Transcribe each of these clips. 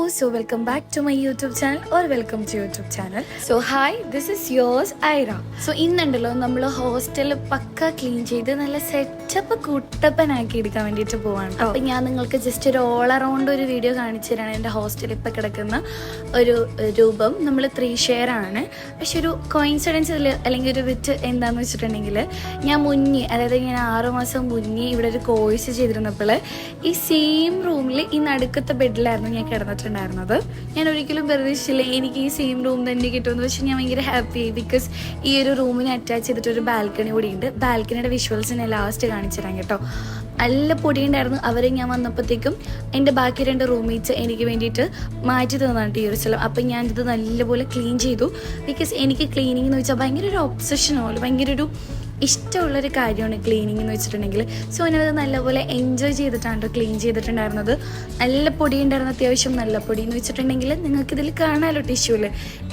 so welcome back to my YouTube channel or welcome to YouTube channel. So hi, this is yours Ira. So ഇന്നുണ്ടല്ലോ നമ്മൾ hostel പക്ക clean ചെയ്ത് നല്ല setup കുട്ടപ്പനാക്കി എടുക്കാൻ വേണ്ടിയിട്ട് പോവാണ്. അപ്പം ഞാൻ നിങ്ങൾക്ക് ജസ്റ്റ് ഒരു ഓൾ അറൗണ്ട് ഒരു വീഡിയോ കാണിച്ചു തരാണ്. എൻ്റെ ഹോസ്റ്റലിൽ ഇപ്പം കിടക്കുന്ന ഒരു രൂപം. നമ്മൾ 3 ഷെയർ ആണ്. പക്ഷെ ഒരു കോയിൻസിഡൻസ് അല്ലെങ്കിൽ ഒരു വിറ്റ് എന്താണെന്ന് വെച്ചിട്ടുണ്ടെങ്കിൽ ഞാൻ മുന്നേ, അതായത് ഞാൻ 6 മാസം മുന്നേ ഇവിടെ ഒരു കോഴ്സ് ചെയ്തിരുന്നപ്പോൾ ഈ സെയിം റൂമിൽ ഈ നടുക്കത്തെ ബെഡിലായിരുന്നു ഞാൻ കിടന്നിട്ടുണ്ടായിരുന്നത്. ഞാൻ ഒരിക്കലും പ്രതീക്ഷിച്ചില്ല എനിക്ക് ഈ സെയിം റൂം തന്നെ കിട്ടുമെന്ന്. പക്ഷേ ഞാൻ ഭയങ്കര ഹാപ്പി ആയി. ബിക്കോസ് ഈ ഒരു റൂമിന് അറ്റാച്ച് ചെയ്തിട്ടൊരു ബാൽക്കണി കൂടി ഉണ്ട്. ബാൽക്കണിയുടെ വിഷ്വൽസ് ഞാൻ ലാസ്റ്റ് കാണിച്ചു തരാം കേട്ടോ. നല്ല പൊടിയുണ്ടായിരുന്നു. അവരെ ഞാൻ വന്നപ്പോഴത്തേക്കും എൻ്റെ ബാക്കി 2 റൂംമേറ്റ്സ് എനിക്ക് വേണ്ടിയിട്ട് മാറ്റി തന്നിട്ട് ഈ ഒരു സ്ഥലം. അപ്പം ഞാനിത് നല്ലപോലെ ക്ലീൻ ചെയ്തു. ബിക്കോസ് എനിക്ക് ക്ലീനിങ് എന്ന് വെച്ചാൽ ഭയങ്കര ഒരു ഒബ്സഷനോ ഭയങ്കര ഒരു ഇഷ്ടമുള്ളൊരു കാര്യമാണ് ക്ലീനിങ് എന്ന് വെച്ചിട്ടുണ്ടെങ്കിൽ. സോ ഞാനത് നല്ലപോലെ എൻജോയ് ചെയ്തിട്ടാണ് ക്ലീൻ ചെയ്തിട്ടുണ്ടായിരുന്നത്. നല്ല പൊടി ഉണ്ടായിരുന്നു, അത്യാവശ്യം നല്ല പൊടി എന്ന് വെച്ചിട്ടുണ്ടെങ്കിൽ നിങ്ങൾക്കിതിൽ കാണാമല്ലോ ടിഷ്യൂവിൽ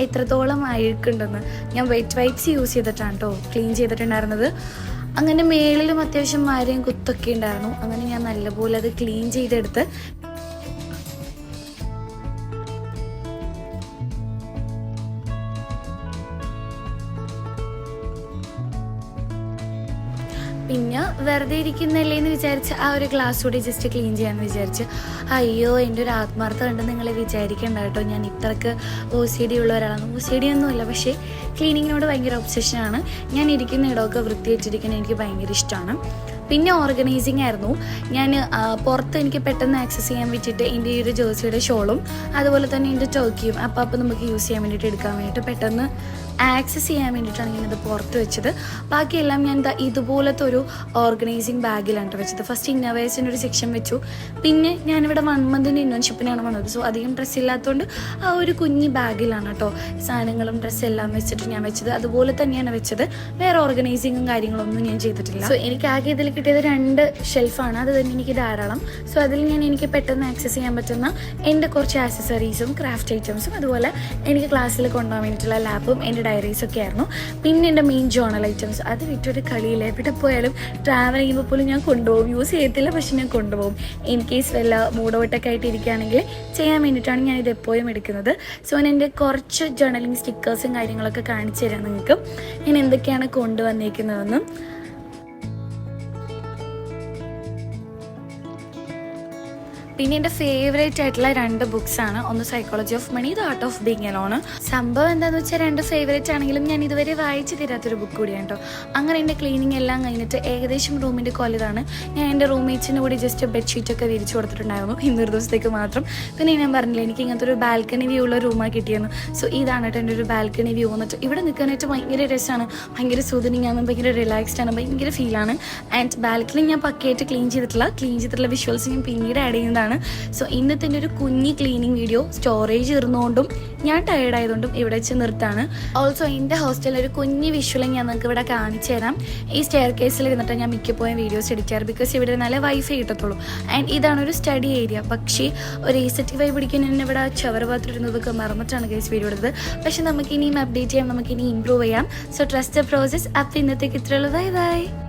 എത്രത്തോളം അഴുക്കുണ്ടെന്ന്. ഞാൻ വെറ്റ് വൈപ്സ് യൂസ് ചെയ്തിട്ടാണ് കേട്ടോ ക്ലീൻ ചെയ്തിട്ടുണ്ടായിരുന്നത്. അങ്ങനെ മേളിലും അത്യാവശ്യം മരയും കുത്തൊക്കെ ഉണ്ടായിരുന്നു. അങ്ങനെ ഞാൻ നല്ലപോലെ അത് ക്ലീൻ ചെയ്തെടുത്ത് പിന്നെ വെറുതെ ഇരിക്കുന്നല്ലേ എന്ന് വിചാരിച്ച് ആ ഒരു ഗ്ലാസ് കൂടി ജസ്റ്റ് ക്ലീൻ ചെയ്യാമെന്ന് വിചാരിച്ച്. അയ്യോ, എൻ്റെ ഒരു ആത്മാർത്ഥം കണ്ട് നിങ്ങൾ വിചാരിക്കേണ്ട കേട്ടോ ഞാൻ ഇത്രക്ക് OCD ഉള്ള ഒരാളാണ്. OCD ഒന്നുമില്ല, പക്ഷേ ക്ലീനിങ്ങിനോട് ഭയങ്കര ഒബ്സഷനാണ്. ഞാൻ ഇരിക്കുന്ന ഇടമൊക്കെ വൃത്തിയായിട്ടിരിക്കുന്നത് എനിക്ക് ഭയങ്കര ഇഷ്ടമാണ്. പിന്നെ ഓർഗനൈസിങ് ആയിരുന്നു. ഞാൻ പുറത്ത് എനിക്ക് പെട്ടെന്ന് ആക്സസ് ചെയ്യാൻ വേണ്ടിയിട്ട് എൻ്റെ ഈ ഒരു ജേഴ്സിയുടെ ഷോളും അതുപോലെ തന്നെ എൻ്റെ ടർക്കിയും അപ്പം നമുക്ക് യൂസ് ചെയ്യാൻ വേണ്ടിയിട്ട് എടുക്കാൻ വേണ്ടിയിട്ട് പെട്ടെന്ന് ആക്സസ് ചെയ്യാൻ വേണ്ടിയിട്ടാണ് ഞാനിത് പുറത്ത് വെച്ചത്. ബാക്കിയെല്ലാം ഞാൻ ഇതുപോലത്തെ ഒരു ഓർഗനൈസിങ് ബാഗിലാണ് വെച്ചത്. ഫസ്റ്റ് ഇന്നോവേഴ്സിൻ്റെ ഒരു സെക്ഷൻ വെച്ചു. പിന്നെ ഞാനിവിടെ 1 മന്തിൻ്റെ ഇൻറ്റേൺഷിപ്പിനാണ് വന്നത്. സോ അധികം ഡ്രസ്സ് ഇല്ലാത്തതുകൊണ്ട് ആ ഒരു കുഞ്ഞി ബാഗിലാണ് കേട്ടോ സാധനങ്ങളും ഡ്രസ്സെല്ലാം വെച്ചിട്ട് ഞാൻ വെച്ചത്. അതുപോലെ തന്നെയാണ് വെച്ചത്. വേറെ ഓർഗനൈസിങ്ങും കാര്യങ്ങളൊന്നും ഞാൻ ചെയ്തിട്ടില്ല. സോ എനിക്ക് ആകെ ഇതിൽ കിട്ടിയത് 2 ഷെൽഫാണ്. അത് തന്നെ എനിക്ക് ധാരാളം. സോ അതിൽ എനിക്ക് പെട്ടെന്ന് ആക്സസ് ചെയ്യാൻ പറ്റുന്ന എൻ്റെ കുറച്ച് ആക്സസറീസും ക്രാഫ്റ്റ് ഐറ്റംസും അതുപോലെ എനിക്ക് ക്ലാസ്സിൽ കൊണ്ടുപോകാൻ വേണ്ടിയിട്ടുള്ള ലാപ്പും എൻ്റെ ഡയറീസൊക്കെ ആയിരുന്നു. പിന്നെ എൻ്റെ മെയിൻ ജേർണൽ ഐറ്റംസ്. അത് വിട്ടൊരു കളിയില്ല. എവിടെ പോയാലും ട്രാവൽ ചെയ്യുമ്പോൾ പോലും ഞാൻ കൊണ്ടുപോകും. യൂസ് ചെയ്യത്തില്ല, പക്ഷെ ഞാൻ കൊണ്ടുപോകും. ഇൻ കേസ് വല്ല മൂഡൗട്ടൊക്കെ ആയിട്ട് ഇരിക്കുകയാണെങ്കിൽ ചെയ്യാൻ വേണ്ടിയിട്ടാണ് ഞാൻ ഇത് എപ്പോഴും എടുക്കുന്നത്. സോ ഞാൻ എൻ്റെ കുറച്ച് ജേർണലിങ് സ്റ്റിക്കേഴ്സും കാര്യങ്ങളൊക്കെ കാണിച്ചു തരാം നിങ്ങൾക്ക് ഞാൻ എന്തൊക്കെയാണ് കൊണ്ടുവന്നേക്കുന്നതെന്നും. പിന്നെ എൻ്റെ ഫേവറേറ്റ് ആയിട്ടുള്ള 2 ബുക്സാണ്. ഒന്ന് psychology of money, the art of being alone. സംഭവം എന്താണെന്ന് വെച്ചാൽ 2 ഫേവറേറ്റ് ആണെങ്കിലും ഞാൻ ഇതുവരെ വായിച്ചു തരാത്തൊരു ബുക്ക് കൂടിയാണ് കേട്ടോ. അങ്ങനെ എൻ്റെ ക്ലീനിങ് എല്ലാം കഴിഞ്ഞിട്ട് ഏകദേശം റൂമിൻ്റെ കൊല്ലതാണ്. ഞാൻ എൻ്റെ റൂംമേറ്റ്സിന് കൂടി ജസ്റ്റ് ബെഡ്ഷീറ്റൊക്കെ വിരിച്ചു കൊടുത്തിട്ടുണ്ടായിരുന്നു ഇന്നൊരു ദിവസത്തേക്ക് മാത്രം. പിന്നെ ഞാൻ പറഞ്ഞില്ല എനിക്ക് ഇങ്ങനത്തെ ഒരു ബാൽക്കണി വ്യൂ ഉള്ള റൂമാണ് കിട്ടിയെന്ന്. സോ ഇതാണ് കേട്ടോ എൻ്റെ ഒരു ബാൽക്കണി വ്യൂ എന്നിട്ട് ഇവിടെ നിൽക്കാനായിട്ട് ഭയങ്കര രസമാണ്. ഭയങ്കര സൂതനിങ് ആണ്, ഭയങ്കര റിലാക്സ്ഡ് ആണ്, ഭയങ്കര ഫീലാണ്. ആൻഡ് ബാൽക്കണി ഞാൻ പക്കയായിട്ട് ക്ലീൻ ചെയ്തിട്ടുള്ള വിഷ്വൽസ് ഞാൻ പിന്നീട് ആഡ് ചെയ്യുന്നതാണ്. സോ ഇന്നത്തെ ഒരു കുഞ്ഞി ക്ലീനിങ് വീഡിയോ സ്റ്റോറേജ് ഇരുന്നുകൊണ്ടും ഞാൻ ടയേർഡ് ആയതുകൊണ്ടും ഇവിടെ വെച്ച് നിർത്താണ്. ഓൾസോ എൻ്റെ ഹോസ്റ്റലിൽ ഒരു കുഞ്ഞി വിഷ്വലും ഞാൻ നിങ്ങൾക്ക് ഇവിടെ കാണിച്ചു തരാം. ഈ സ്റ്റെയർ കേസിൽ ഇരുന്നിട്ട് ഞാൻ മിക്കപ്പോഴും വീഡിയോസ് എഡിറ്റ് ബിക്കോസ് ഇവിടെ നല്ല വൈഫൈ കിട്ടത്തുള്ളൂ. ആൻഡ് ഇതാണ് ഒരു സ്റ്റഡി ഏരിയ. പക്ഷേ ഒരു A75 പിടിക്കാൻ എന്നെ ഇവിടെ ചവർ പാത്രമൊക്കെ മറന്നിട്ടാണ് കേസ് വീഡിയോ എടുത്തത്. പക്ഷെ നമുക്ക് ഇനിയും അപ്ഡേറ്റ് ചെയ്യാം, നമുക്ക് ഇനി ഇമ്പ്രൂവ് ചെയ്യാം. So trust the process. അപ്പം ഇന്നത്തേക്ക് ഇത്രയുള്ളൂ. Bye by.